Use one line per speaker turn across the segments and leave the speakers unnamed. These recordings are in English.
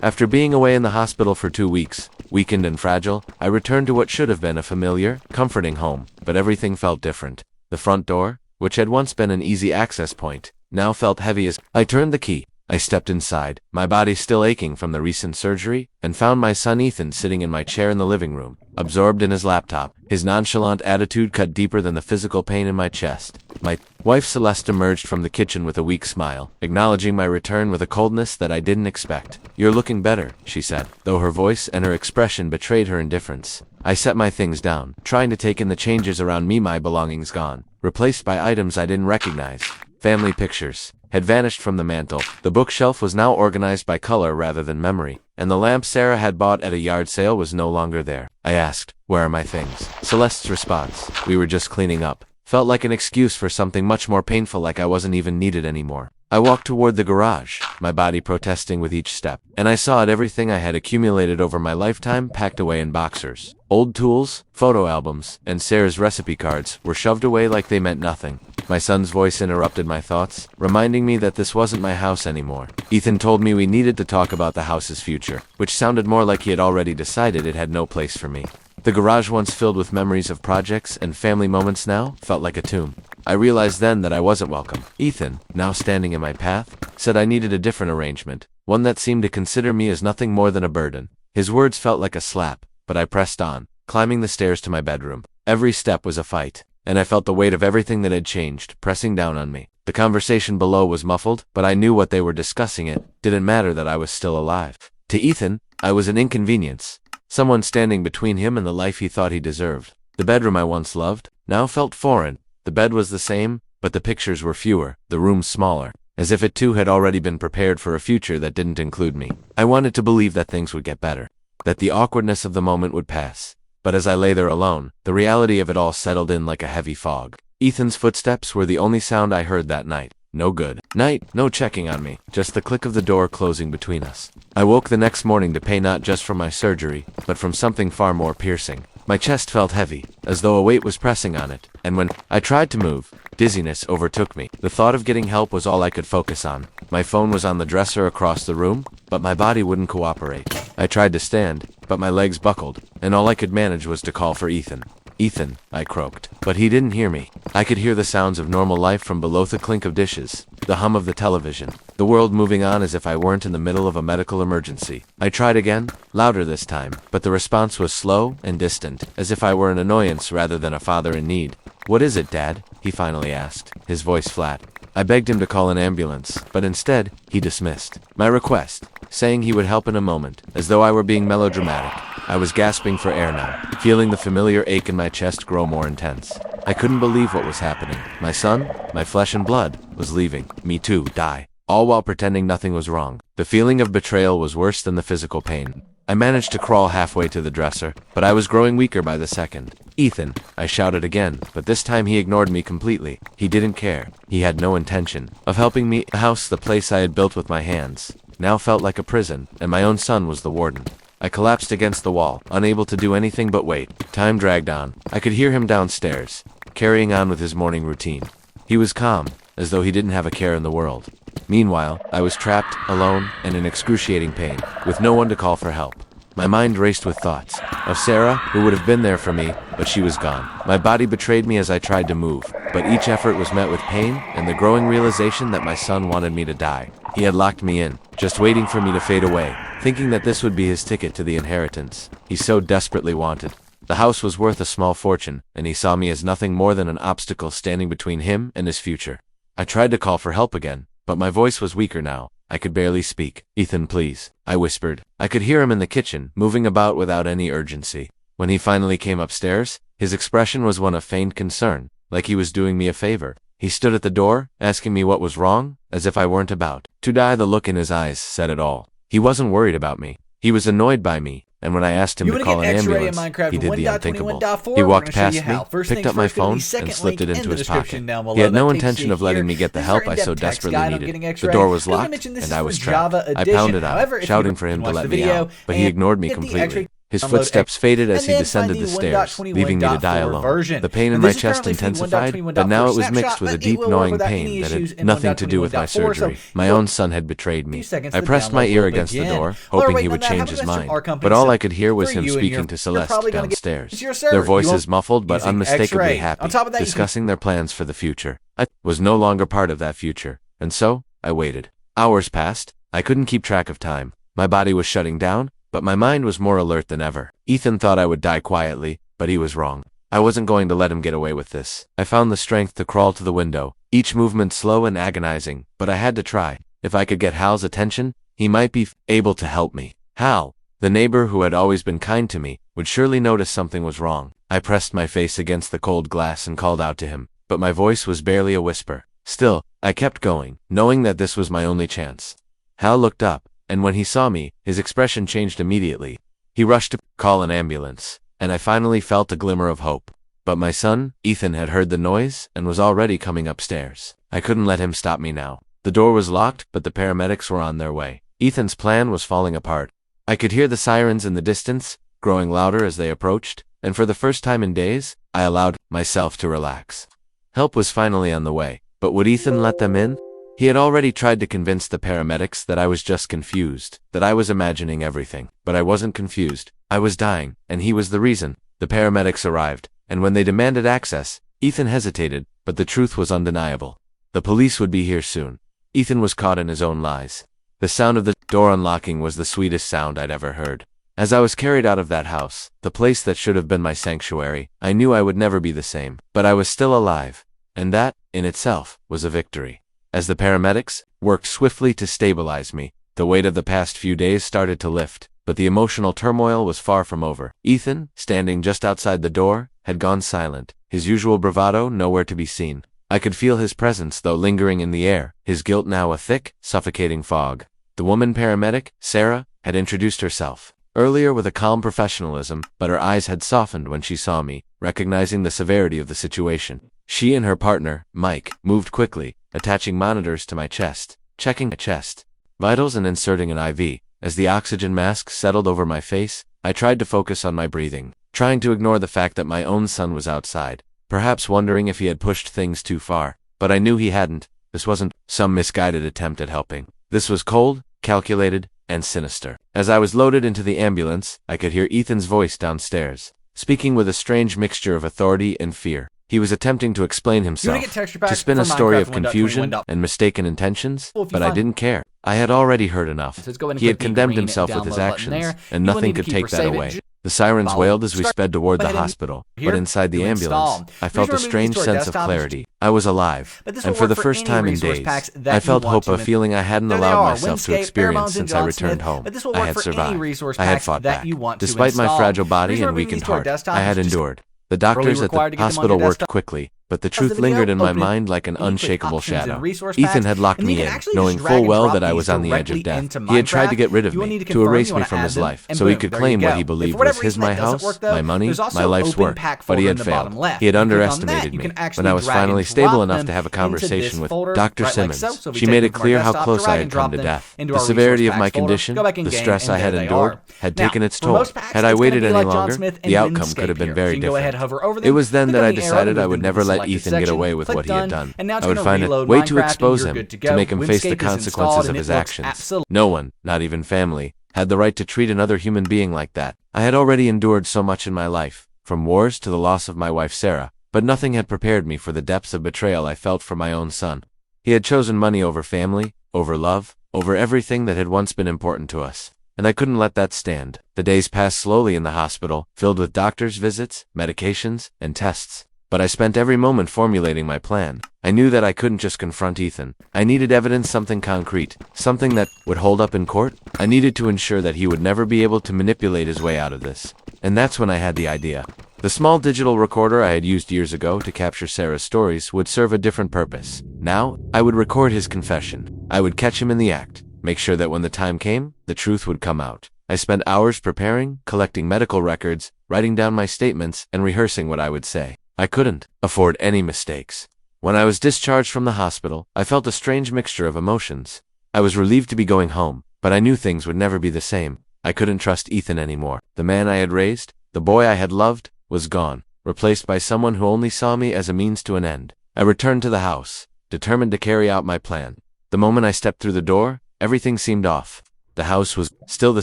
After being away in the hospital for 2 weeks, weakened and fragile, I returned to what should have been a familiar, comforting home, but everything felt different. The front door, which had once been an easy access point, now felt heavy as I turned the key. I stepped inside, my body still aching from the recent surgery, and found my son Ethan sitting in my chair in the living room, absorbed in his laptop. His nonchalant attitude cut deeper than the physical pain in my chest. My wife Celeste emerged from the kitchen with a weak smile, acknowledging my return with a coldness that I didn't expect. "You're looking better," she said, though her voice and her expression betrayed her indifference. I set my things down, trying to take in the changes around me. My belongings gone, replaced by items I didn't recognize. Family pictures had vanished from the mantel. The bookshelf was now organized by color rather than memory, and the lamp Sarah had bought at a yard sale was no longer there. I asked, "Where are my things?" Celeste's response, "We were just cleaning up," felt like an excuse for something much more painful, like I wasn't even needed anymore. I walked toward the garage, my body protesting with each step, and I saw it. Everything I had accumulated over my lifetime packed away in boxers. Old tools, photo albums, and Sarah's recipe cards were shoved away like they meant nothing. My son's voice interrupted my thoughts, reminding me that this wasn't my house anymore. Ethan told me we needed to talk about the house's future, which sounded more like he had already decided it had no place for me. The garage, once filled with memories of projects and family moments, now felt like a tomb. I realized then that I wasn't welcome. Ethan, now standing in my path, said I needed a different arrangement, one that seemed to consider me as nothing more than a burden. His words felt like a slap, but I pressed on, climbing the stairs to my bedroom. Every step was a fight, and I felt the weight of everything that had changed pressing down on me. The conversation below was muffled, but I knew what they were discussing. It didn't matter that I was still alive. To Ethan, I was an inconvenience, someone standing between him and the life he thought he deserved. The bedroom I once loved now felt foreign. The bed was the same, but the pictures were fewer, the room smaller, as if it too had already been prepared for a future that didn't include me. I wanted to believe that things would get better, that the awkwardness of the moment would pass. But as I lay there alone, the reality of it all settled in like a heavy fog. Ethan's footsteps were the only sound I heard that night. No good night, no checking on me, just the click of the door closing between us. I woke the next morning to pay, not just from my surgery, but from something far more piercing. My chest felt heavy, as though a weight was pressing on it, and when I tried to move, dizziness overtook me. The thought of getting help was all I could focus on. My phone was on the dresser across the room, but my body wouldn't cooperate. I tried to stand, but my legs buckled, and all I could manage was to call for Ethan. "Ethan," I croaked, but he didn't hear me. I could hear the sounds of normal life from below, the clink of dishes, the hum of the television, the world moving on as if I weren't in the middle of a medical emergency. I tried again, louder this time, but the response was slow and distant, as if I were an annoyance rather than a father in need. "What is it, Dad?" he finally asked, his voice flat. I begged him to call an ambulance, but instead, he dismissed my request, saying he would help in a moment, as though I were being melodramatic. I was gasping for air now, feeling the familiar ache in my chest grow more intense. I couldn't believe what was happening. My son, my flesh and blood, was leaving me to die, all while pretending nothing was wrong. The feeling of betrayal was worse than the physical pain. I managed to crawl halfway to the dresser, but I was growing weaker by the second. "Ethan," I shouted again, but this time he ignored me completely. He didn't care. He had no intention of helping me. The house, the place I had built with my hands, now felt like a prison, and my own son was the warden. I collapsed against the wall, unable to do anything but wait. Time dragged on. I could hear him downstairs, carrying on with his morning routine. He was calm, as though he didn't have a care in the world. Meanwhile, I was trapped, alone, and in excruciating pain, with no one to call for help. My mind raced with thoughts of Sarah, who would have been there for me, but she was gone. My body betrayed me as I tried to move, but each effort was met with pain and the growing realization that my son wanted me to die. He had locked me in, just waiting for me to fade away, thinking that this would be his ticket to the inheritance he so desperately wanted. The house was worth a small fortune, and he saw me as nothing more than an obstacle standing between him and his future. I tried to call for help again, but my voice was weaker now. I could barely speak. "Ethan, please," I whispered. I could hear him in the kitchen, moving about without any urgency. When he finally came upstairs, his expression was one of feigned concern, like he was doing me a favor. He stood at the door, asking me what was wrong, as if I weren't about to die. The look in his eyes said it all. He wasn't worried about me. He was annoyed by me, and when I asked him to call an ambulance, he did the unthinkable. He walked past me, picked up my phone, and slipped it into his pocket. He had no intention of letting me get the help I so desperately needed. The door was locked, and I was trapped. I pounded on, shouting for him to let me out, but he ignored me completely. His footsteps faded as he descended the stairs, leaving me to die alone. The pain in my chest intensified, but now it was mixed with a deep gnawing pain that had nothing to do with my surgery. My own son had betrayed me. I pressed my ear against the door, hoping he would change his mind, but all I could hear was him speaking to Celeste downstairs. Their voices muffled but unmistakably happy, discussing their plans for the future. I was no longer part of that future, and so I waited. Hours passed. I couldn't keep track of time. My body was shutting down, but my mind was more alert than ever. Ethan thought I would die quietly, but he was wrong. I wasn't going to let him get away with this. I found the strength to crawl to the window, each movement slow and agonizing, but I had to try. If I could get Hal's attention, he might be able to help me. Hal, the neighbor who had always been kind to me, would surely notice something was wrong. I pressed my face against the cold glass and called out to him, but my voice was barely a whisper. Still, I kept going, knowing that this was my only chance. Hal looked up, and when he saw me, his expression changed immediately. He rushed to call an ambulance, and I finally felt a glimmer of hope. But my son, Ethan, had heard the noise and was already coming upstairs. I couldn't let him stop me now. The door was locked, but the paramedics were on their way. Ethan's plan was falling apart. I could hear the sirens in the distance, growing louder as they approached, and for the first time in days, I allowed myself to relax. Help was finally on the way, but would Ethan let them in? He had already tried to convince the paramedics that I was just confused, that I was imagining everything. But I wasn't confused. I was dying, and he was the reason. The paramedics arrived, and when they demanded access, Ethan hesitated, but the truth was undeniable. The police would be here soon. Ethan was caught in his own lies. The sound of the door unlocking was the sweetest sound I'd ever heard. As I was carried out of that house, the place that should have been my sanctuary, I knew I would never be the same. But I was still alive, and that, in itself, was a victory. As the paramedics worked swiftly to stabilize me, the weight of the past few days started to lift, but the emotional turmoil was far from over. Ethan, standing just outside the door, had gone silent, his usual bravado nowhere to be seen. I could feel his presence, though lingering in the air, his guilt now a thick, suffocating fog. The woman paramedic, Sarah, had introduced herself, earlier with a calm professionalism, but her eyes had softened when she saw me, recognizing the severity of the situation. She and her partner, Mike, moved quickly, attaching monitors to my chest, checking my chest vitals and inserting an IV. As the oxygen mask settled over my face, I tried to focus on my breathing, trying to ignore the fact that my own son was outside, perhaps wondering if he had pushed things too far. But I knew he hadn't. This wasn't some misguided attempt at helping. This was cold, calculated, and sinister. As I was loaded into the ambulance, I could hear Ethan's voice downstairs, speaking with a strange mixture of authority and fear. He was attempting to explain himself, to spin a story of confusion and mistaken intentions, but I didn't care. I had already heard enough. He had condemned himself with his actions, and nothing could take that away. The sirens wailed as we sped toward the hospital, but inside the ambulance, I felt a strange sense of clarity. I was alive, and for the first time in days, I felt hope, a feeling I hadn't allowed myself to experience since I returned home. I had survived. I had fought back. Despite my fragile body and weakened heart, I had endured. The doctors at the hospital worked quickly, but the truth lingered in my mind like an unshakable shadow. Ethan had locked me in, knowing full well that I was on the edge of death. He had tried to get rid of me, to erase me from his life, so he could claim what he believed was my house, my money, my life's work. But he had failed. He had underestimated me. When I was finally stable enough to have a conversation with Dr. Simmons, she made it clear how close I had come to death. The severity of my condition, the stress I had endured, had taken its toll. Had I waited any longer, the outcome could have been very different. It was then that I decided I would never let Ethan get away with what he had done. I would find a way to expose him, to make him face the consequences of his actions. No one, not even family, had the right to treat another human being like that. I had already endured so much in my life, from wars to the loss of my wife Sarah, but nothing had prepared me for the depths of betrayal I felt for my own son. He had chosen money over family, over love, over everything that had once been important to us. And I couldn't let that stand. The days passed slowly in the hospital, filled with doctors' visits, medications, and tests. But I spent every moment formulating my plan. I knew that I couldn't just confront Ethan. I needed evidence, something concrete, something that would hold up in court. I needed to ensure that he would never be able to manipulate his way out of this. And that's when I had the idea. The small digital recorder I had used years ago to capture Sarah's stories would serve a different purpose. Now, I would record his confession. I would catch him in the act. Make sure that when the time came, the truth would come out. I spent hours preparing, collecting medical records, writing down my statements, and rehearsing what I would say. I couldn't afford any mistakes. When I was discharged from the hospital, I felt a strange mixture of emotions. I was relieved to be going home, but I knew things would never be the same. I couldn't trust Ethan anymore. The man I had raised, the boy I had loved, was gone, replaced by someone who only saw me as a means to an end. I returned to the house, determined to carry out my plan. The moment I stepped through the door, everything seemed off. The house was still the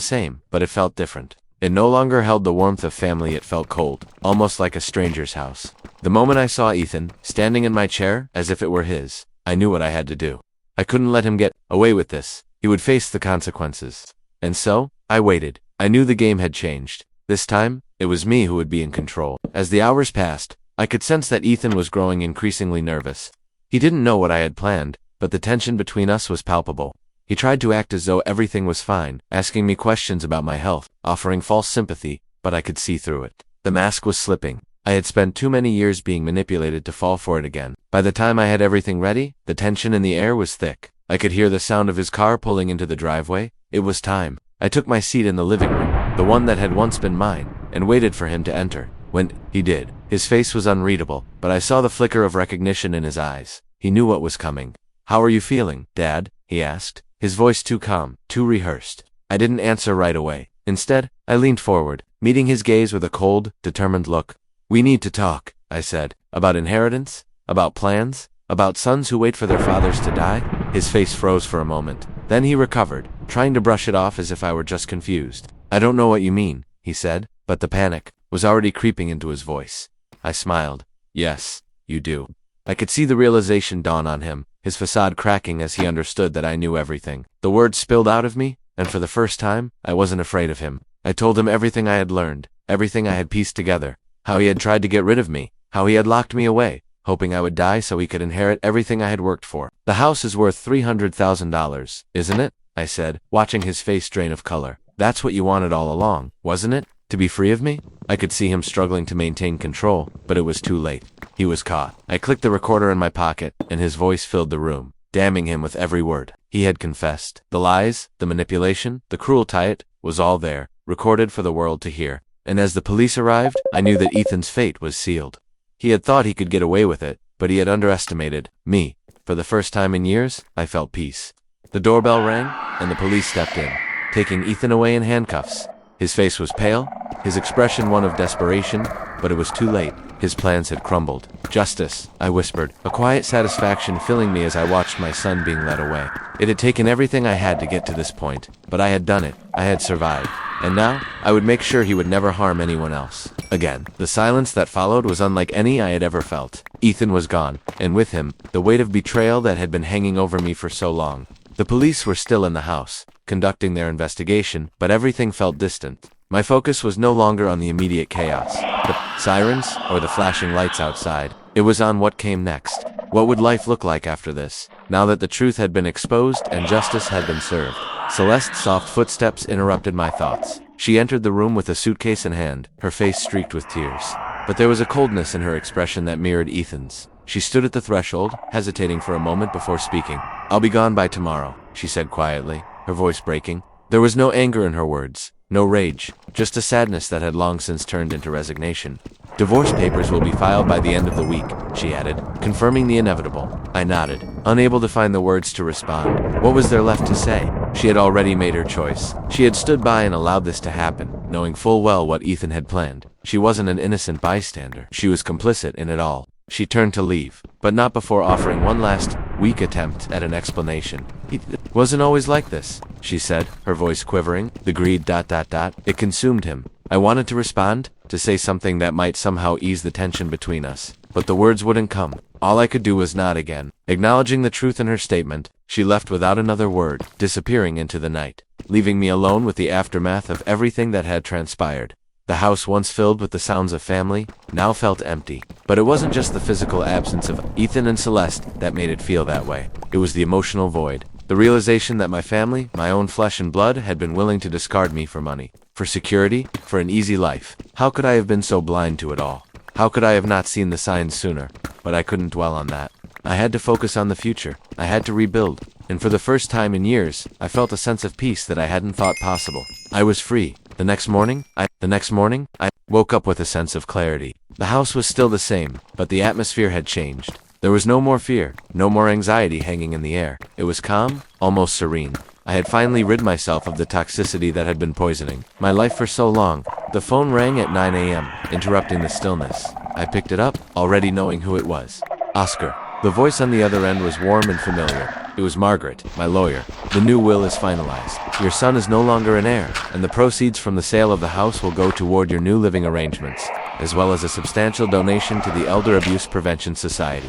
same, but it felt different. It no longer held the warmth of family, it felt cold, almost like a stranger's house. The moment I saw Ethan, standing in my chair, as if it were his, I knew what I had to do. I couldn't let him get away with this. He would face the consequences. And so, I waited. I knew the game had changed. This time, it was me who would be in control. As the hours passed, I could sense that Ethan was growing increasingly nervous. He didn't know what I had planned, but the tension between us was palpable. He tried to act as though everything was fine, asking me questions about my health, offering false sympathy, but I could see through it. The mask was slipping. I had spent too many years being manipulated to fall for it again. By the time I had everything ready, the tension in the air was thick. I could hear the sound of his car pulling into the driveway. It was time. I took my seat in the living room, the one that had once been mine, and waited for him to enter. When he did, his face was unreadable, but I saw the flicker of recognition in his eyes. He knew what was coming. "How are you feeling, Dad?" he asked, his voice too calm, too rehearsed. I didn't answer right away. Instead, I leaned forward, meeting his gaze with a cold, determined look. "We need to talk," I said, "about inheritance, about plans, about sons who wait for their fathers to die." His face froze for a moment. Then he recovered, trying to brush it off as if I were just confused. "I don't know what you mean," he said, but the panic was already creeping into his voice. I smiled. "Yes, you do." I could see the realization dawn on him, his facade cracking as he understood that I knew everything. The words spilled out of me, and for the first time, I wasn't afraid of him. I told him everything I had learned, everything I had pieced together, how he had tried to get rid of me, how he had locked me away, hoping I would die so he could inherit everything I had worked for. "The house is worth $300,000, isn't it?" I said, watching his face drain of color. "That's what you wanted all along, wasn't it? To be free of me?" I could see him struggling to maintain control, but it was too late. He was caught. I clicked the recorder in my pocket, and his voice filled the room, damning him with every word. He had confessed. The lies, the manipulation, the cruelty, it was all there, recorded for the world to hear. And as the police arrived, I knew that Ethan's fate was sealed. He had thought he could get away with it, but he had underestimated me. For the first time in years, I felt peace. The doorbell rang, and the police stepped in, taking Ethan away in handcuffs. His face was pale, his expression one of desperation, but it was too late. His plans had crumbled. "Justice," I whispered, a quiet satisfaction filling me as I watched my son being led away. It had taken everything I had to get to this point, but I had done it. I had survived. And now, I would make sure he would never harm anyone else again. The silence that followed was unlike any I had ever felt. Ethan was gone, and with him, the weight of betrayal that had been hanging over me for so long. The police were still in the house, conducting their investigation, but everything felt distant. My focus was no longer on the immediate chaos, the sirens, or the flashing lights outside. It was on what came next. What would life look like after this, now that the truth had been exposed and justice had been served? Celeste's soft footsteps interrupted my thoughts. She entered the room with a suitcase in hand, her face streaked with tears. But there was a coldness in her expression that mirrored Ethan's. She stood at the threshold, hesitating for a moment before speaking. "I'll be gone by tomorrow," she said quietly, her voice breaking. There was no anger in her words, no rage, just a sadness that had long since turned into resignation. "Divorce papers will be filed by the end of the week," she added, confirming the inevitable. I nodded, unable to find the words to respond. What was there left to say? She had already made her choice. She had stood by and allowed this to happen, knowing full well what Ethan had planned. She wasn't an innocent bystander. She was complicit in it all. She turned to leave, but not before offering one last, weak attempt at an explanation. "He wasn't always like this," she said, her voice quivering. The greed ... It consumed him. I wanted to respond, to say something that might somehow ease the tension between us, but the words wouldn't come. All I could do was nod again. Acknowledging the truth in her statement, she left without another word, disappearing into the night, leaving me alone with the aftermath of everything that had transpired. The house once filled with the sounds of family, now felt empty. But it wasn't just the physical absence of Ethan and Celeste that made it feel that way. It was the emotional void. The realization that my family, my own flesh and blood, had been willing to discard me for money, for security, for an easy life. How could I have been so blind to it all? How could I have not seen the signs sooner? But I couldn't dwell on that. I had to focus on the future. I had to rebuild. And for the first time in years, I felt a sense of peace that I hadn't thought possible. I was free. The next morning, I woke up with a sense of clarity. The house was still the same, but the atmosphere had changed. There was no more fear, no more anxiety hanging in the air. It was calm, almost serene. I had finally rid myself of the toxicity that had been poisoning my life for so long. The phone rang at 9 a.m., interrupting the stillness. I picked it up, already knowing who it was. Oscar. The voice on the other end was warm and familiar. It was Margaret, my lawyer. The new will is finalized. Your son is no longer an heir, and the proceeds from the sale of the house will go toward your new living arrangements, as well as a substantial donation to the Elder Abuse Prevention Society.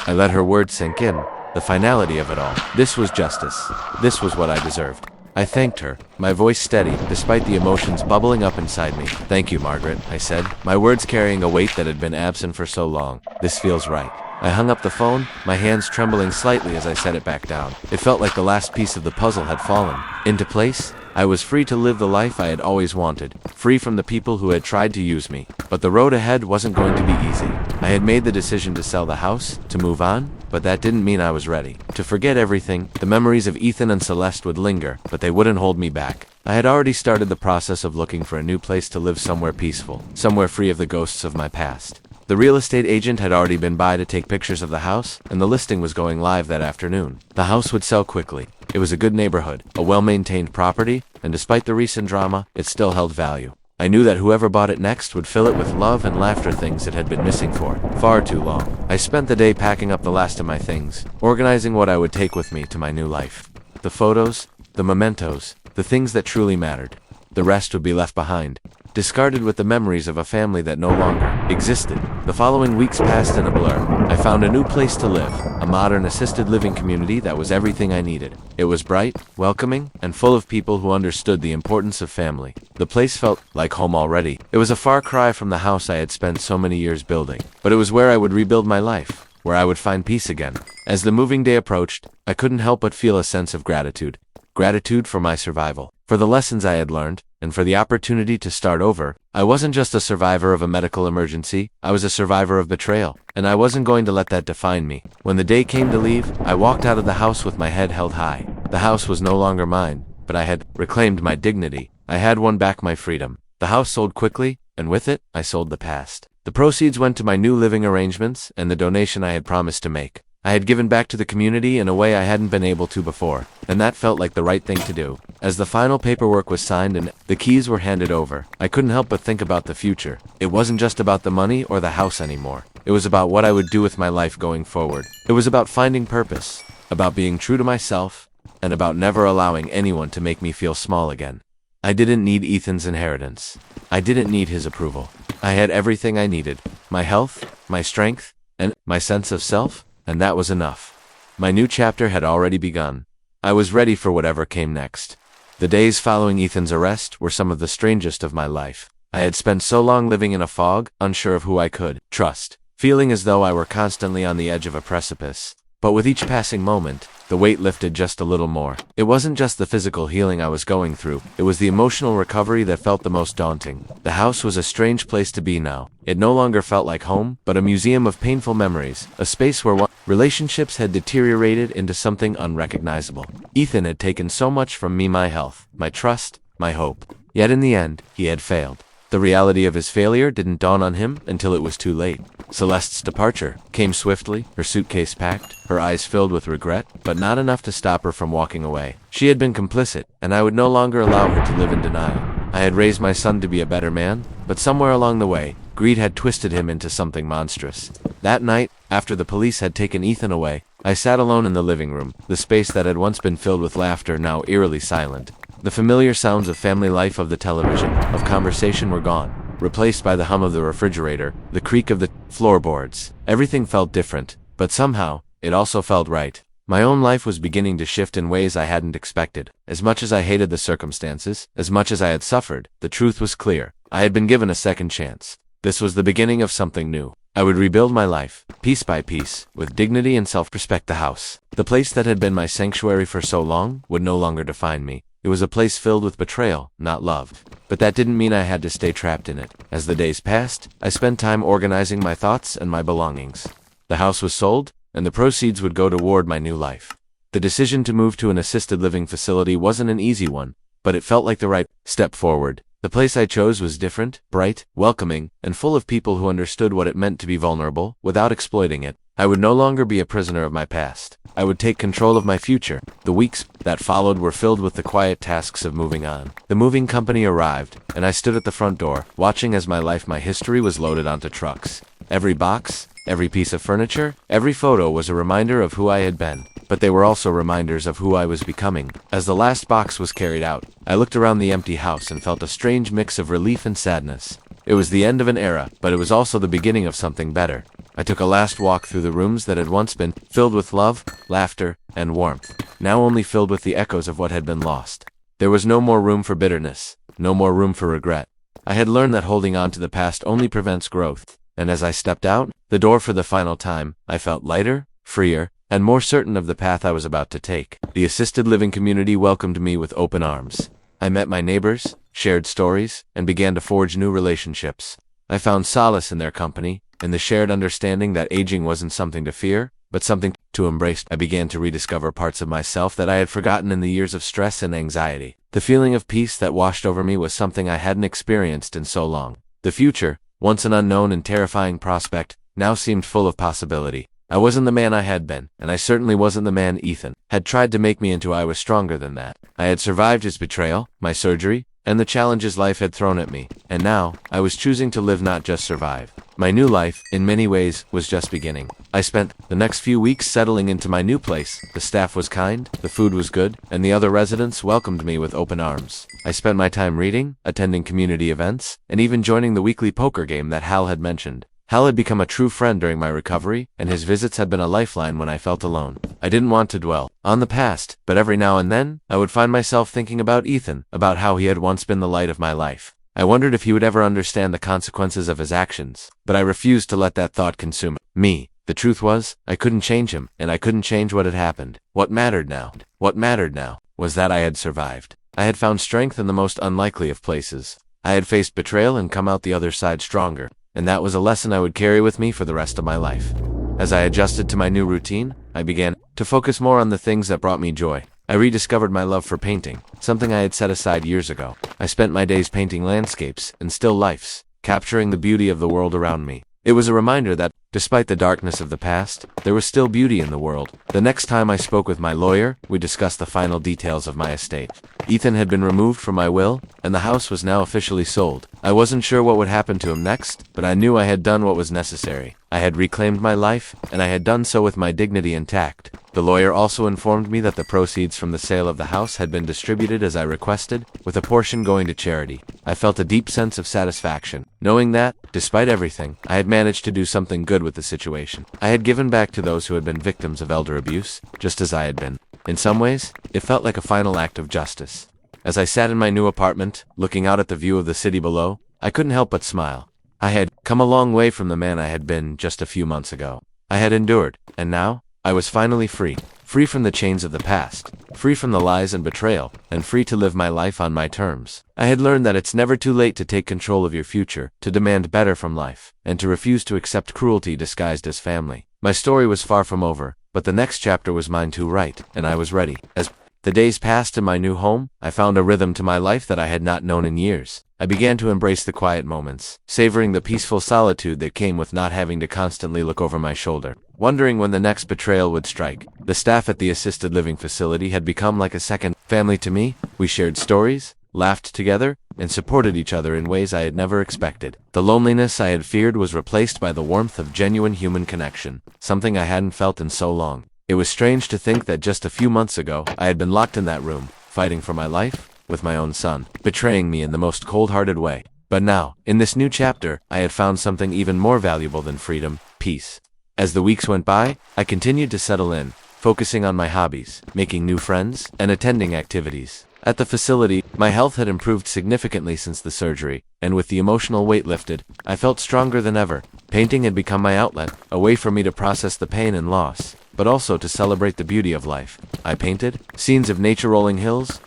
I let her words sink in, the finality of it all. This was justice. This was what I deserved. I thanked her, my voice steady, despite the emotions bubbling up inside me. Thank you, Margaret, I said, my words carrying a weight that had been absent for so long. This feels right. I hung up the phone, my hands trembling slightly as I set it back down. It felt like the last piece of the puzzle had fallen into place. I was free to live the life I had always wanted, free from the people who had tried to use me. But the road ahead wasn't going to be easy. I had made the decision to sell the house, to move on, but that didn't mean I was ready. To forget everything, the memories of Ethan and Celeste would linger, but they wouldn't hold me back. I had already started the process of looking for a new place to live, somewhere peaceful, somewhere free of the ghosts of my past. The real estate agent had already been by to take pictures of the house, and the listing was going live that afternoon. The house would sell quickly. It was a good neighborhood, a well-maintained property, and despite the recent drama, it still held value. I knew that whoever bought it next would fill it with love and laughter, things it had been missing for far too long. I spent the day packing up the last of my things, organizing what I would take with me to my new life. The photos, the mementos, the things that truly mattered. The rest would be left behind, discarded with the memories of a family that no longer existed. The following weeks passed in a blur. I found a new place to live, a modern assisted living community that was everything I needed. It was bright, welcoming, and full of people who understood the importance of family. The place felt like home already. It was a far cry from the house I had spent so many years building, but it was where I would rebuild my life, where I would find peace again. As the moving day approached, I couldn't help but feel a sense of gratitude. Gratitude for my survival, for the lessons I had learned, and for the opportunity to start over. I wasn't just a survivor of a medical emergency, I was a survivor of betrayal, and I wasn't going to let that define me. When the day came to leave, I walked out of the house with my head held high. The house was no longer mine, but I had reclaimed my dignity. I had won back my freedom. The house sold quickly, and with it, I sold the past. The proceeds went to my new living arrangements and the donation I had promised to make. I had given back to the community in a way I hadn't been able to before, and that felt like the right thing to do. As the final paperwork was signed and the keys were handed over, I couldn't help but think about the future. It wasn't just about the money or the house anymore. It was about what I would do with my life going forward. It was about finding purpose, about being true to myself, and about never allowing anyone to make me feel small again. I didn't need Ethan's inheritance. I didn't need his approval. I had everything I needed: my health, my strength, and my sense of self. And that was enough. My new chapter had already begun. I was ready for whatever came next. The days following Ethan's arrest were some of the strangest of my life. I had spent so long living in a fog, unsure of who I could trust, feeling as though I were constantly on the edge of a precipice. But with each passing moment, the weight lifted just a little more. It wasn't just the physical healing I was going through, it was the emotional recovery that felt the most daunting. The house was a strange place to be now. It no longer felt like home, but a museum of painful memories, a space where relationships had deteriorated into something unrecognizable. Ethan had taken so much from me: my health, my trust, my hope. Yet in the end, he had failed. The reality of his failure didn't dawn on him until it was too late. Celeste's departure came swiftly, her suitcase packed, her eyes filled with regret, but not enough to stop her from walking away. She had been complicit, and I would no longer allow her to live in denial. I had raised my son to be a better man, but somewhere along the way, greed had twisted him into something monstrous. That night, after the police had taken Ethan away, I sat alone in the living room, the space that had once been filled with laughter now eerily silent. The familiar sounds of family life, of the television, of conversation were gone, replaced by the hum of the refrigerator, the creak of the floorboards. Everything felt different, but somehow, it also felt right. My own life was beginning to shift in ways I hadn't expected. As much as I hated the circumstances, as much as I had suffered, the truth was clear. I had been given a second chance. This was the beginning of something new. I would rebuild my life, piece by piece, with dignity and self-respect. The house, the place that had been my sanctuary for so long, would no longer define me. It was a place filled with betrayal, not love. But that didn't mean I had to stay trapped in it. As the days passed, I spent time organizing my thoughts and my belongings. The house was sold, and the proceeds would go toward my new life. The decision to move to an assisted living facility wasn't an easy one, but it felt like the right step forward. The place I chose was different, bright, welcoming, and full of people who understood what it meant to be vulnerable without exploiting it. I would no longer be a prisoner of my past. I would take control of my future. The weeks that followed were filled with the quiet tasks of moving on. The moving company arrived, and I stood at the front door, watching as my history was loaded onto trucks. Every box, every piece of furniture, every photo was a reminder of who I had been. But they were also reminders of who I was becoming. As the last box was carried out, I looked around the empty house and felt a strange mix of relief and sadness. It was the end of an era, but it was also the beginning of something better. I took a last walk through the rooms that had once been filled with love, laughter, and warmth, now only filled with the echoes of what had been lost. There was no more room for bitterness, no more room for regret. I had learned that holding on to the past only prevents growth, and as I stepped out the door for the final time, I felt lighter, freer, and more certain of the path I was about to take. The assisted living community welcomed me with open arms. I met my neighbors, shared stories, and began to forge new relationships. I found solace in their company, in the shared understanding that aging wasn't something to fear, but something to embrace. I began to rediscover parts of myself that I had forgotten in the years of stress and anxiety. The feeling of peace that washed over me was something I hadn't experienced in so long. The future, once an unknown and terrifying prospect, now seemed full of possibility. I wasn't the man I had been, and I certainly wasn't the man Ethan had tried to make me into. I was stronger than that. I had survived his betrayal, my surgery, and the challenges life had thrown at me, and now, I was choosing to live, not just survive. My new life, in many ways, was just beginning. I spent the next few weeks settling into my new place. The staff was kind, the food was good, and the other residents welcomed me with open arms. I spent my time reading, attending community events, and even joining the weekly poker game that Hal had mentioned. Hal had become a true friend during my recovery, and his visits had been a lifeline when I felt alone. I didn't want to dwell on the past, but every now and then, I would find myself thinking about Ethan, about how he had once been the light of my life. I wondered if he would ever understand the consequences of his actions, but I refused to let that thought consume me. The truth was, I couldn't change him, and I couldn't change what had happened. What mattered now was that I had survived. I had found strength in the most unlikely of places. I had faced betrayal and come out the other side stronger. And that was a lesson I would carry with me for the rest of my life. As I adjusted to my new routine, I began to focus more on the things that brought me joy. I rediscovered my love for painting, something I had set aside years ago. I spent my days painting landscapes and still lifes, capturing the beauty of the world around me. It was a reminder that, despite the darkness of the past, there was still beauty in the world. The next time I spoke with my lawyer, we discussed the final details of my estate. Ethan had been removed from my will, and the house was now officially sold. I wasn't sure what would happen to him next, but I knew I had done what was necessary. I had reclaimed my life, and I had done so with my dignity intact. The lawyer also informed me that the proceeds from the sale of the house had been distributed as I requested, with a portion going to charity. I felt a deep sense of satisfaction, knowing that, despite everything, I had managed to do something good with the situation. I had given back to those who had been victims of elder abuse, just as I had been. In some ways, it felt like a final act of justice. As I sat in my new apartment, looking out at the view of the city below, I couldn't help but smile. I had come a long way from the man I had been just a few months ago. I had endured, and now, I was finally free. Free from the chains of the past, free from the lies and betrayal, and free to live my life on my terms. I had learned that it's never too late to take control of your future, to demand better from life, and to refuse to accept cruelty disguised as family. My story was far from over, but the next chapter was mine to write, and I was ready. As the days passed in my new home, I found a rhythm to my life that I had not known in years. I began to embrace the quiet moments, savoring the peaceful solitude that came with not having to constantly look over my shoulder, wondering when the next betrayal would strike. The staff at the assisted living facility had become like a second family to me. We shared stories, laughed together, and supported each other in ways I had never expected. The loneliness I had feared was replaced by the warmth of genuine human connection, something I hadn't felt in so long. It was strange to think that just a few months ago, I had been locked in that room, fighting for my life, with my own son, betraying me in the most cold-hearted way. But now, in this new chapter, I had found something even more valuable than freedom: peace. As the weeks went by, I continued to settle in, focusing on my hobbies, making new friends, and attending activities. At the facility, my health had improved significantly since the surgery, and with the emotional weight lifted, I felt stronger than ever. Painting had become my outlet, a way for me to process the pain and loss, but also to celebrate the beauty of life. I painted scenes of nature, rolling hills,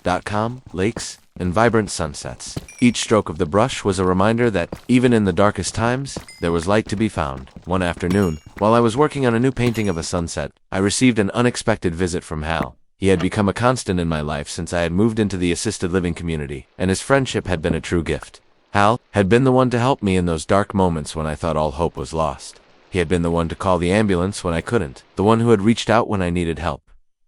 lakes, and vibrant sunsets. Each stroke of the brush was a reminder that, even in the darkest times, there was light to be found. One afternoon, while I was working on a new painting of a sunset, I received an unexpected visit from Hal. He had become a constant in my life since I had moved into the assisted living community, and his friendship had been a true gift. Hal had been the one to help me in those dark moments when I thought all hope was lost. He had been the one to call the ambulance when I couldn't, the one who had reached out when I needed help.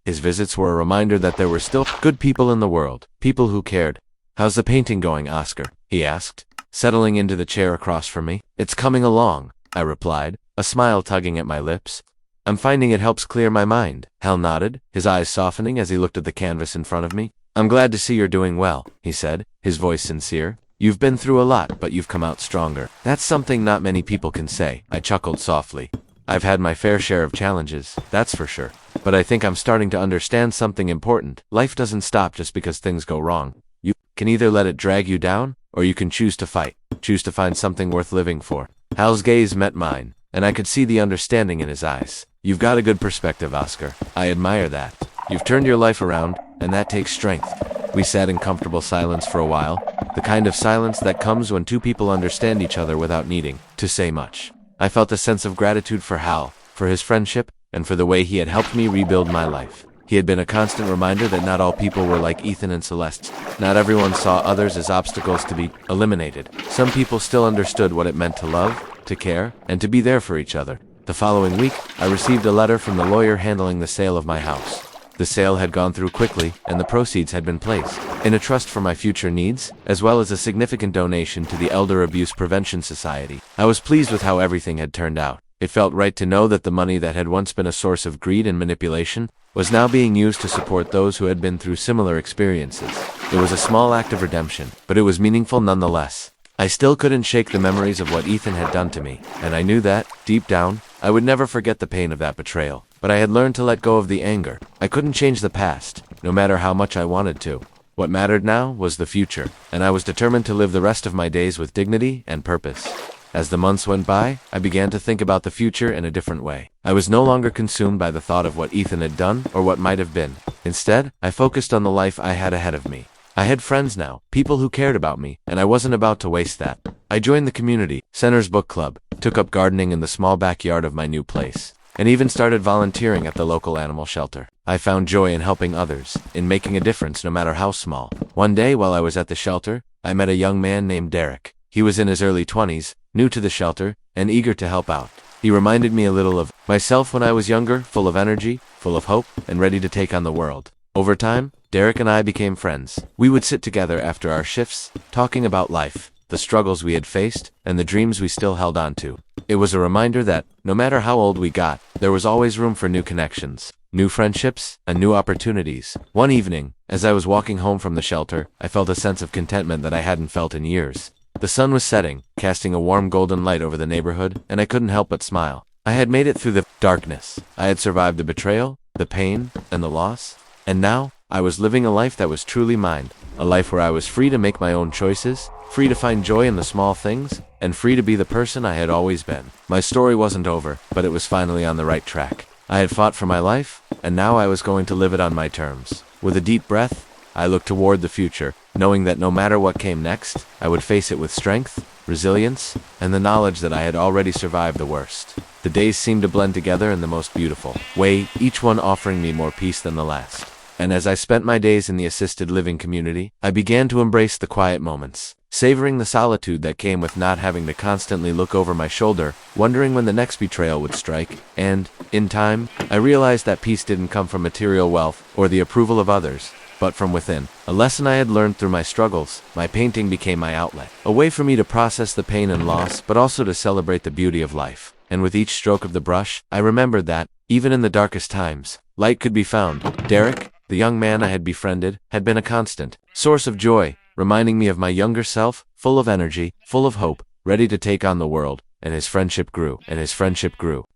His visits were a reminder that there were still good people in the world, people who cared. "How's the painting going, Oscar?" he asked, settling into the chair across from me. "It's coming along," I replied, a smile tugging at my lips. "I'm finding it helps clear my mind." Hal nodded, his eyes softening as he looked at the canvas in front of me. "I'm glad to see you're doing well," he said, his voice sincere. "You've been through a lot, but you've come out stronger." "That's something not many people can say," I chuckled softly. "I've had my fair share of challenges, that's for sure. But I think I'm starting to understand something important. Life doesn't stop just because things go wrong. You can either let it drag you down, or you can choose to fight, choose to find something worth living for." Hal's gaze met mine, and I could see the understanding in his eyes. "You've got a good perspective, Oscar. I admire that. You've turned your life around, and that takes strength." We sat in comfortable silence for a while, the kind of silence that comes when two people understand each other without needing to say much. I felt a sense of gratitude for Hal, for his friendship, and for the way he had helped me rebuild my life. He had been a constant reminder that not all people were like Ethan and Celeste. Not everyone saw others as obstacles to be eliminated. Some people still understood what it meant to love, to care, and to be there for each other. The following week, I received a letter from the lawyer handling the sale of my house. The sale had gone through quickly, and the proceeds had been placed in a trust for my future needs, as well as a significant donation to the Elder Abuse Prevention Society. I was pleased with how everything had turned out. It felt right to know that the money that had once been a source of greed and manipulation was now being used to support those who had been through similar experiences. It was a small act of redemption, but it was meaningful nonetheless. I still couldn't shake the memories of what Ethan had done to me, and I knew that, deep down, I would never forget the pain of that betrayal. But I had learned to let go of the anger. I couldn't change the past, no matter how much I wanted to. What mattered now was the future, and I was determined to live the rest of my days with dignity and purpose. As the months went by, I began to think about the future in a different way. I was no longer consumed by the thought of what Ethan had done or what might have been. Instead, I focused on the life I had ahead of me. I had friends now, people who cared about me, and I wasn't about to waste that. I joined the community center's book club, took up gardening in the small backyard of my new place, and even started volunteering at the local animal shelter. I found joy in helping others, in making a difference no matter how small. One day while I was at the shelter, I met a young man named Derek. He was in his early 20s, new to the shelter, and eager to help out. He reminded me a little of myself when I was younger, full of energy, full of hope, and ready to take on the world. Over time, Derek and I became friends. We would sit together after our shifts, talking about life, the struggles we had faced, and the dreams we still held on to. It was a reminder that, no matter how old we got, there was always room for new connections, new friendships, and new opportunities. One evening, as I was walking home from the shelter, I felt a sense of contentment that I hadn't felt in years. The sun was setting, casting a warm golden light over the neighborhood, and I couldn't help but smile. I had made it through the darkness. I had survived the betrayal, the pain, and the loss. And now, I was living a life that was truly mine. A life where I was free to make my own choices, free to find joy in the small things, and free to be the person I had always been. My story wasn't over, but it was finally on the right track. I had fought for my life, and now I was going to live it on my terms. With a deep breath, I looked toward the future, knowing that no matter what came next, I would face it with strength, resilience, and the knowledge that I had already survived the worst. The days seemed to blend together in the most beautiful way, each one offering me more peace than the last. And as I spent my days in the assisted living community, I began to embrace the quiet moments, savoring the solitude that came with not having to constantly look over my shoulder, wondering when the next betrayal would strike. And, in time, I realized that peace didn't come from material wealth or the approval of others, but from within. A lesson I had learned through my struggles. My painting became my outlet, a way for me to process the pain and loss, but also to celebrate the beauty of life. And with each stroke of the brush, I remembered that, even in the darkest times, light could be found. Derek, the young man I had befriended, had been a constant source of joy, reminding me of my younger self, full of energy, full of hope, ready to take on the world. And his friendship grew,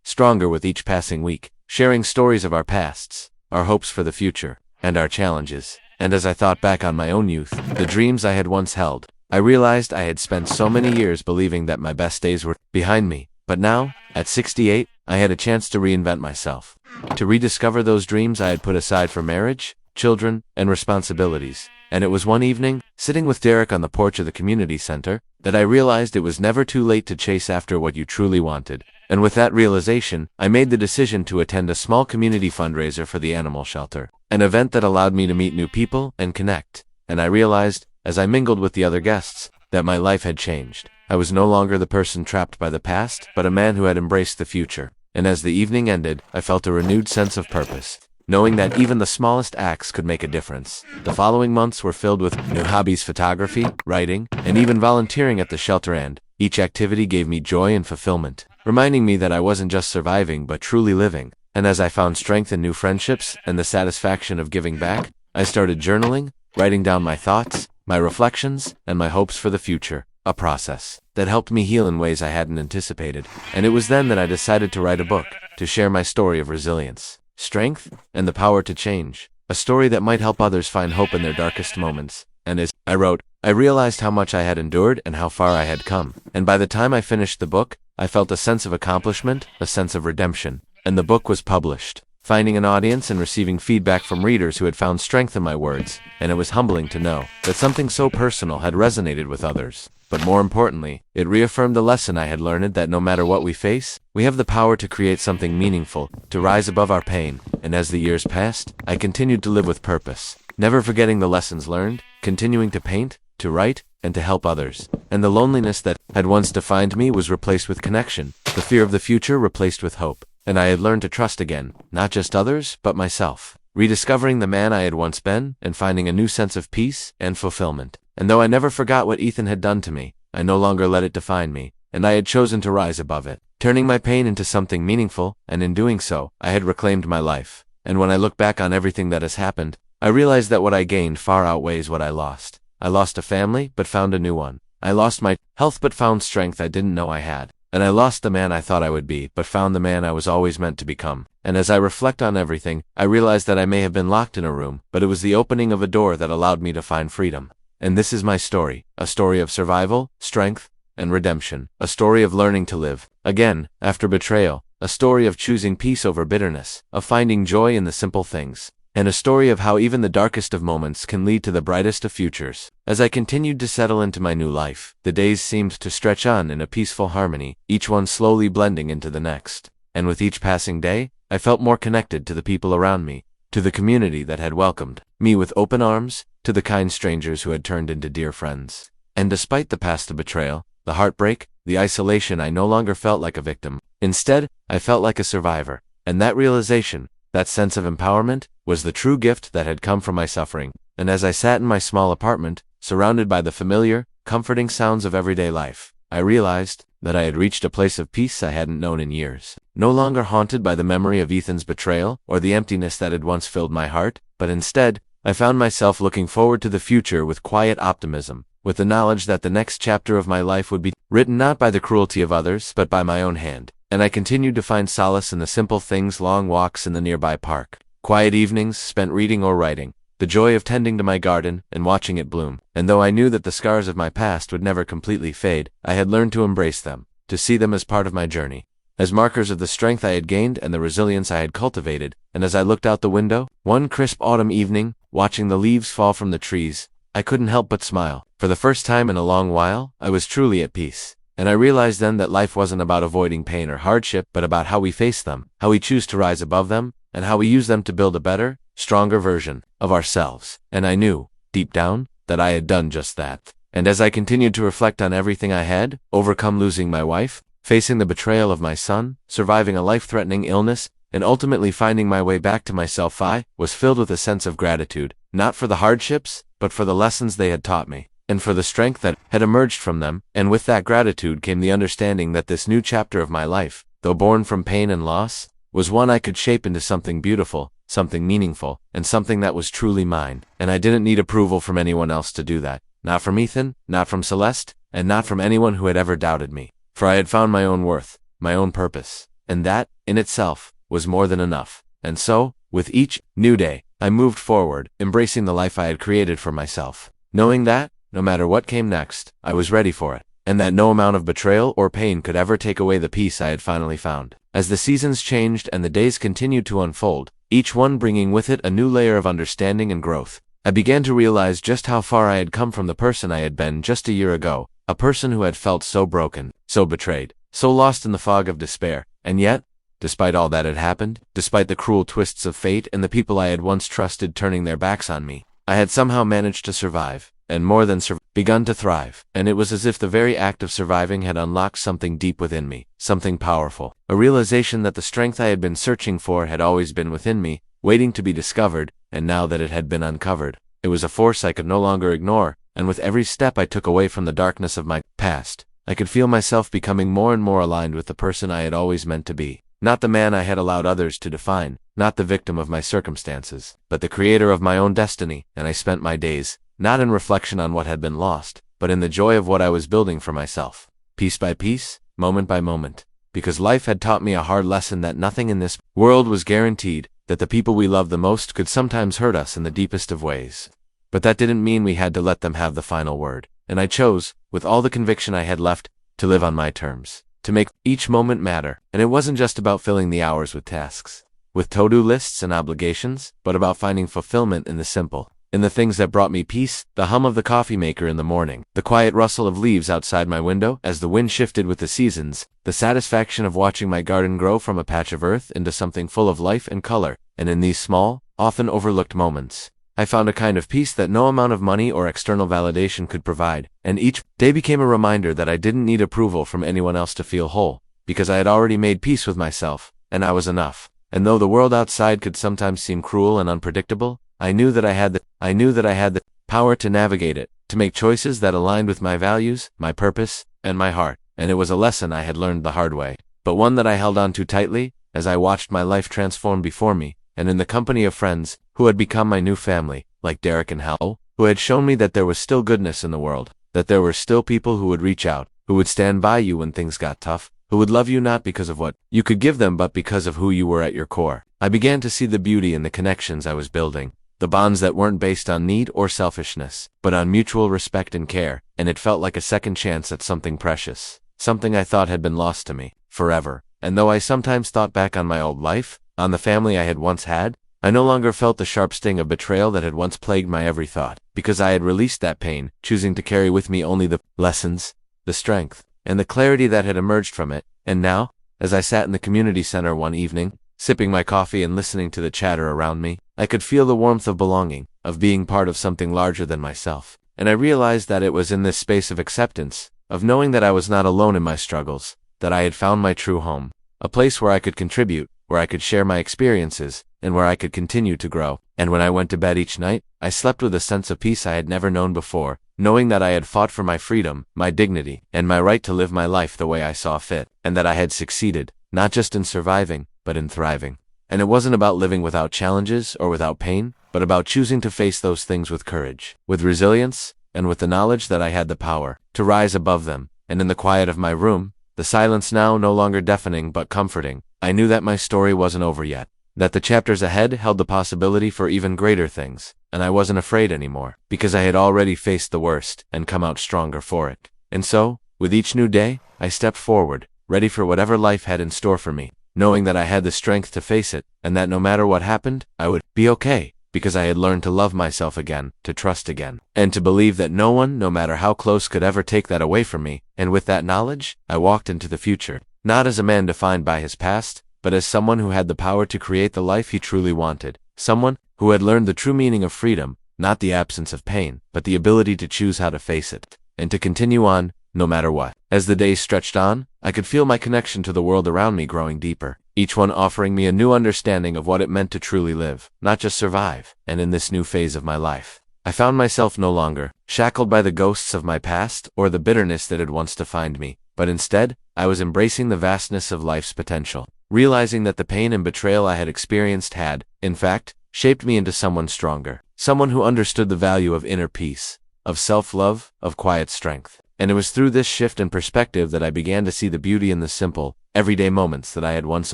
stronger with each passing week, sharing stories of our pasts, our hopes for the future, and our challenges. And as I thought back on my own youth, the dreams I had once held, I realized I had spent so many years believing that my best days were behind me. But now, at 68, I had a chance to reinvent myself, to rediscover those dreams I had put aside for marriage, children, and responsibilities. And it was one evening, sitting with Derek on the porch of the community center, that I realized it was never too late to chase after what you truly wanted. And with that realization, I made the decision to attend a small community fundraiser for the animal shelter, an event that allowed me to meet new people and connect. And I realized, as I mingled with the other guests, that my life had changed. I was no longer the person trapped by the past, but a man who had embraced the future. And as the evening ended, I felt a renewed sense of purpose, knowing that even the smallest acts could make a difference. The following months were filled with new hobbies: photography, writing, and even volunteering at the shelter, and each activity gave me joy and fulfillment, reminding me that I wasn't just surviving but truly living. And as I found strength in new friendships and the satisfaction of giving back, I started journaling, writing down my thoughts, my reflections, and my hopes for the future, a process that helped me heal in ways I hadn't anticipated. And it was then that I decided to write a book, to share my story of resilience, strength, and the power to change, a story that might help others find hope in their darkest moments. And as I wrote, I realized how much I had endured and how far I had come. And by the time I finished the book, I felt a sense of accomplishment, a sense of redemption. And the book was published, finding an audience and receiving feedback from readers who had found strength in my words. And it was humbling to know that something so personal had resonated with others. But more importantly, it reaffirmed the lesson I had learned, that no matter what we face, we have the power to create something meaningful, to rise above our pain. And as the years passed, I continued to live with purpose, never forgetting the lessons learned, continuing to paint, to write, and to help others. And the loneliness that had once defined me was replaced with connection, the fear of the future replaced with hope. And I had learned to trust again, not just others, but myself, rediscovering the man I had once been, and finding a new sense of peace and fulfillment. And though I never forgot what Ethan had done to me, I no longer let it define me, and I had chosen to rise above it, turning my pain into something meaningful, and in doing so, I had reclaimed my life. And when I look back on everything that has happened, I realize that what I gained far outweighs what I lost. I lost a family, but found a new one. I lost my health, but found strength I didn't know I had. And I lost the man I thought I would be, but found the man I was always meant to become. And as I reflect on everything, I realize that I may have been locked in a room, but it was the opening of a door that allowed me to find freedom. And this is my story, a story of survival, strength, and redemption, a story of learning to live again after betrayal, a story of choosing peace over bitterness, of finding joy in the simple things, and a story of how even the darkest of moments can lead to the brightest of futures. As I continued to settle into my new life, the days seemed to stretch on in a peaceful harmony, each one slowly blending into the next. And with each passing day, I felt more connected to the people around me, to the community that had welcomed me with open arms, to the kind strangers who had turned into dear friends. And despite the past of betrayal, the heartbreak, the isolation, I no longer felt like a victim. Instead, I felt like a survivor. And that realization, that sense of empowerment, was the true gift that had come from my suffering. And as I sat in my small apartment, surrounded by the familiar, comforting sounds of everyday life, I realized that I had reached a place of peace I hadn't known in years. No longer haunted by the memory of Ethan's betrayal or the emptiness that had once filled my heart, but instead, I found myself looking forward to the future with quiet optimism, with the knowledge that the next chapter of my life would be written not by the cruelty of others, but by my own hand. And I continued to find solace in the simple things: long walks in the nearby park, quiet evenings spent reading or writing, the joy of tending to my garden and watching it bloom. And though I knew that the scars of my past would never completely fade, I had learned to embrace them, to see them as part of my journey, as markers of the strength I had gained and the resilience I had cultivated. And as I looked out the window, one crisp autumn evening, watching the leaves fall from the trees, I couldn't help but smile. For the first time in a long while, I was truly at peace. And I realized then that life wasn't about avoiding pain or hardship, but about how we face them, how we choose to rise above them, and how we use them to build a better, stronger version of ourselves. And I knew, deep down, that I had done just that. And as I continued to reflect on everything I had overcome, losing my wife, facing the betrayal of my son, surviving a life-threatening illness, and ultimately finding my way back to myself, I was filled with a sense of gratitude, not for the hardships, but for the lessons they had taught me, and for the strength that had emerged from them. And with that gratitude came the understanding that this new chapter of my life, though born from pain and loss, was one I could shape into something beautiful, something meaningful, and something that was truly mine. And I didn't need approval from anyone else to do that. Not from Ethan, not from Celeste, and not from anyone who had ever doubted me. For I had found my own worth, my own purpose, and that, in itself, was more than enough. And so, with each new day, I moved forward, embracing the life I had created for myself, knowing that, no matter what came next, I was ready for it, and that no amount of betrayal or pain could ever take away the peace I had finally found. As the seasons changed and the days continued to unfold, each one bringing with it a new layer of understanding and growth, I began to realize just how far I had come from the person I had been just a year ago, a person who had felt so broken, so betrayed, so lost in the fog of despair. And yet, despite all that had happened, despite the cruel twists of fate and the people I had once trusted turning their backs on me, I had somehow managed to survive, and more than survive, begun to thrive, and it was as if the very act of surviving had unlocked something deep within me, something powerful, a realization that the strength I had been searching for had always been within me, waiting to be discovered, and now that it had been uncovered, it was a force I could no longer ignore, and with every step I took away from the darkness of my past, I could feel myself becoming more and more aligned with the person I had always meant to be. Not the man I had allowed others to define, not the victim of my circumstances, but the creator of my own destiny, and I spent my days, not in reflection on what had been lost, but in the joy of what I was building for myself, piece by piece, moment by moment, because life had taught me a hard lesson that nothing in this world was guaranteed, that the people we love the most could sometimes hurt us in the deepest of ways. But that didn't mean we had to let them have the final word, and I chose, with all the conviction I had left, to live on my terms, to make each moment matter, and it wasn't just about filling the hours with tasks, with to-do lists and obligations, but about finding fulfillment in the simple, in the things that brought me peace, the hum of the coffee maker in the morning, the quiet rustle of leaves outside my window as the wind shifted with the seasons, the satisfaction of watching my garden grow from a patch of earth into something full of life and color, and in these small, often overlooked moments, I found a kind of peace that no amount of money or external validation could provide, and each day became a reminder that I didn't need approval from anyone else to feel whole, because I had already made peace with myself, and I was enough. And though the world outside could sometimes seem cruel and unpredictable, I knew that I had the power to navigate it, to make choices that aligned with my values, my purpose, and my heart. And it was a lesson I had learned the hard way, but one that I held on to tightly as I watched my life transform before me, and in the company of friends who had become my new family, like Derek and Hal, who had shown me that there was still goodness in the world, that there were still people who would reach out, who would stand by you when things got tough, who would love you not because of what you could give them but because of who you were at your core. I began to see the beauty in the connections I was building, the bonds that weren't based on need or selfishness, but on mutual respect and care, and it felt like a second chance at something precious, something I thought had been lost to me, forever. And though I sometimes thought back on my old life, on the family I had once had, I no longer felt the sharp sting of betrayal that had once plagued my every thought, because I had released that pain, choosing to carry with me only the lessons, the strength, and the clarity that had emerged from it. And now, as I sat in the community center one evening, sipping my coffee and listening to the chatter around me, I could feel the warmth of belonging, of being part of something larger than myself. And I realized that it was in this space of acceptance, of knowing that I was not alone in my struggles, that I had found my true home, a place where I could contribute, where I could share my experiences, and where I could continue to grow. And when I went to bed each night, I slept with a sense of peace I had never known before, knowing that I had fought for my freedom, my dignity, and my right to live my life the way I saw fit, and that I had succeeded, not just in surviving, but in thriving. And it wasn't about living without challenges or without pain, but about choosing to face those things with courage, with resilience, and with the knowledge that I had the power to rise above them. And in the quiet of my room, the silence now no longer deafening but comforting, I knew that my story wasn't over yet, that the chapters ahead held the possibility for even greater things, and I wasn't afraid anymore, because I had already faced the worst and come out stronger for it. And so, with each new day, I stepped forward, ready for whatever life had in store for me, knowing that I had the strength to face it, and that no matter what happened, I would be okay, because I had learned to love myself again, to trust again, and to believe that no one, no matter how close, could ever take that away from me. And with that knowledge, I walked into the future, not as a man defined by his past, but as someone who had the power to create the life he truly wanted, someone who had learned the true meaning of freedom, not the absence of pain, but the ability to choose how to face it, and to continue on, no matter what. As the days stretched on, I could feel my connection to the world around me growing deeper, each one offering me a new understanding of what it meant to truly live, not just survive. And in this new phase of my life, I found myself no longer shackled by the ghosts of my past or the bitterness that had once defined me, but instead, I was embracing the vastness of life's potential, realizing that the pain and betrayal I had experienced had, in fact, shaped me into someone stronger, someone who understood the value of inner peace, of self-love, of quiet strength. And it was through this shift in perspective that I began to see the beauty in the simple, everyday moments that I had once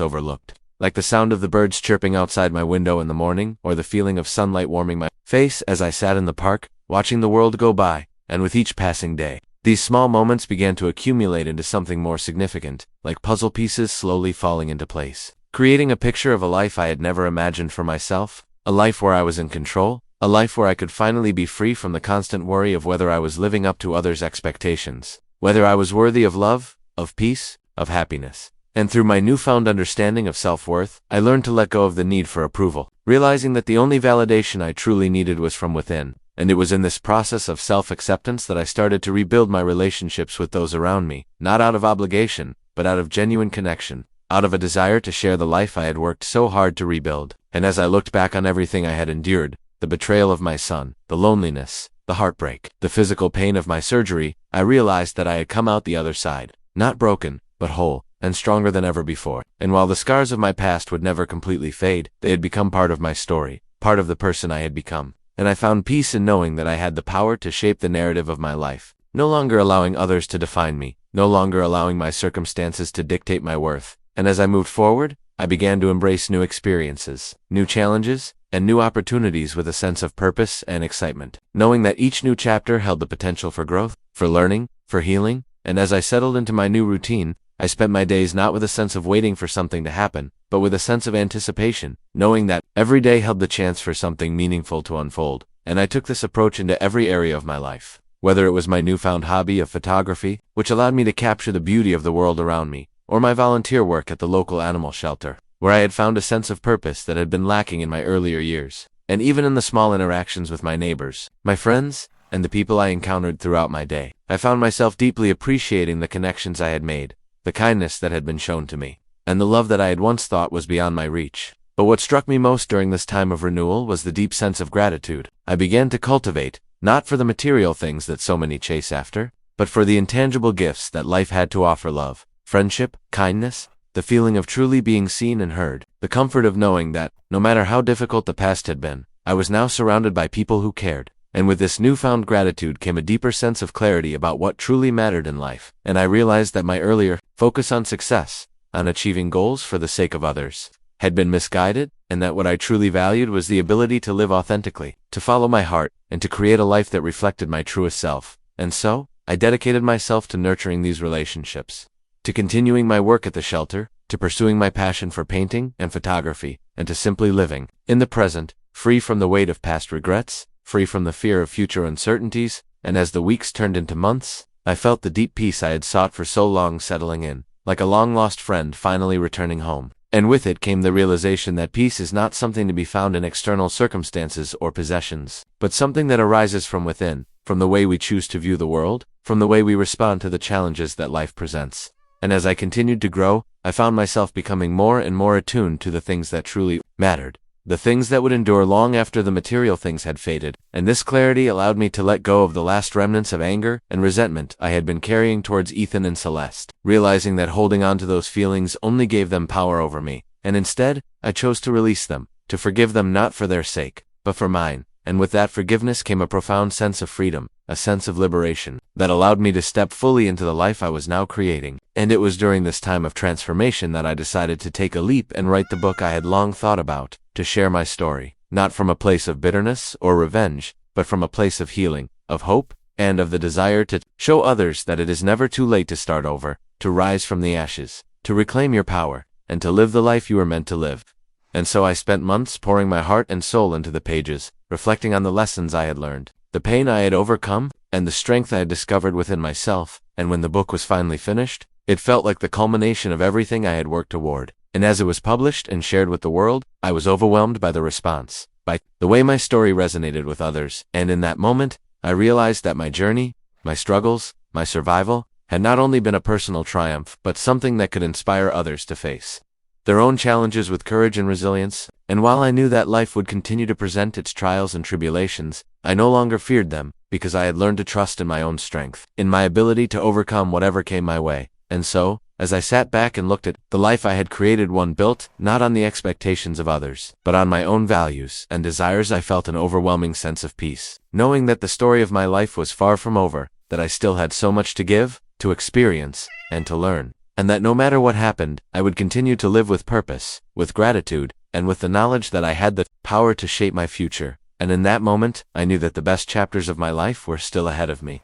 overlooked, like the sound of the birds chirping outside my window in the morning, or the feeling of sunlight warming my face as I sat in the park, watching the world go by. And with each passing day, these small moments began to accumulate into something more significant, like puzzle pieces slowly falling into place, creating a picture of a life I had never imagined for myself, a life where I was in control, a life where I could finally be free from the constant worry of whether I was living up to others' expectations, whether I was worthy of love, of peace, of happiness. And through my newfound understanding of self-worth, I learned to let go of the need for approval, realizing that the only validation I truly needed was from within, And it was in this process of self-acceptance that I started to rebuild my relationships with those around me, not out of obligation, but out of genuine connection, out of a desire to share the life I had worked so hard to rebuild. And as I looked back on everything I had endured, the betrayal of my son, the loneliness, the heartbreak, the physical pain of my surgery, I realized that I had come out the other side, not broken, but whole, and stronger than ever before. And while the scars of my past would never completely fade, they had become part of my story, part of the person I had become. And I found peace in knowing that I had the power to shape the narrative of my life, no longer allowing others to define me, no longer allowing my circumstances to dictate my worth. And as I moved forward, I began to embrace new experiences, new challenges, and new opportunities with a sense of purpose and excitement, knowing that each new chapter held the potential for growth, for learning, for healing. And as I settled into my new routine, I spent my days not with a sense of waiting for something to happen, but with a sense of anticipation, knowing that every day held the chance for something meaningful to unfold. And I took this approach into every area of my life. Whether it was my newfound hobby of photography, which allowed me to capture the beauty of the world around me, or my volunteer work at the local animal shelter, where I had found a sense of purpose that had been lacking in my earlier years, and even in the small interactions with my neighbors, my friends, and the people I encountered throughout my day, I found myself deeply appreciating the connections I had made, the kindness that had been shown to me, and the love that I had once thought was beyond my reach. But what struck me most during this time of renewal was the deep sense of gratitude I began to cultivate, not for the material things that so many chase after, but for the intangible gifts that life had to offer: love, friendship, kindness, the feeling of truly being seen and heard, the comfort of knowing that, no matter how difficult the past had been, I was now surrounded by people who cared. And with this newfound gratitude came a deeper sense of clarity about what truly mattered in life. And I realized that my earlier focus on success, on achieving goals for the sake of others, had been misguided, and that what I truly valued was the ability to live authentically, to follow my heart, and to create a life that reflected my truest self. And so, I dedicated myself to nurturing these relationships, to continuing my work at the shelter, to pursuing my passion for painting and photography, and to simply living in the present, free from the weight of past regrets, free from the fear of future uncertainties. And as the weeks turned into months, I felt the deep peace I had sought for so long settling in, like a long-lost friend finally returning home. And with it came the realization that peace is not something to be found in external circumstances or possessions, but something that arises from within, from the way we choose to view the world, from the way we respond to the challenges that life presents. And as I continued to grow, I found myself becoming more and more attuned to the things that truly mattered, the things that would endure long after the material things had faded. And this clarity allowed me to let go of the last remnants of anger and resentment I had been carrying towards Ethan and Celeste, realizing that holding on to those feelings only gave them power over me. And instead, I chose to release them, to forgive them not for their sake, but for mine. And with that forgiveness came a profound sense of freedom, a sense of liberation, that allowed me to step fully into the life I was now creating. And it was during this time of transformation that I decided to take a leap and write the book I had long thought about, to share my story, not from a place of bitterness or revenge, but from a place of healing, of hope, and of the desire to show others that it is never too late to start over, to rise from the ashes, to reclaim your power, and to live the life you were meant to live. And so I spent months pouring my heart and soul into the pages, reflecting on the lessons I had learned, the pain I had overcome, and the strength I had discovered within myself. And when the book was finally finished, it felt like the culmination of everything I had worked toward. And as it was published and shared with the world, I was overwhelmed by the response, by the way my story resonated with others. And in that moment, I realized that my journey, my struggles, my survival, had not only been a personal triumph, but something that could inspire others to face their own challenges with courage and resilience. And while I knew that life would continue to present its trials and tribulations, I no longer feared them, because I had learned to trust in my own strength, in my ability to overcome whatever came my way. And so, as I sat back and looked at the life I had created, one built not on the expectations of others, but on my own values and desires, I felt an overwhelming sense of peace, knowing that the story of my life was far from over, that I still had so much to give, to experience, and to learn, and that no matter what happened, I would continue to live with purpose, with gratitude, and with the knowledge that I had the power to shape my future. And in that moment, I knew that the best chapters of my life were still ahead of me.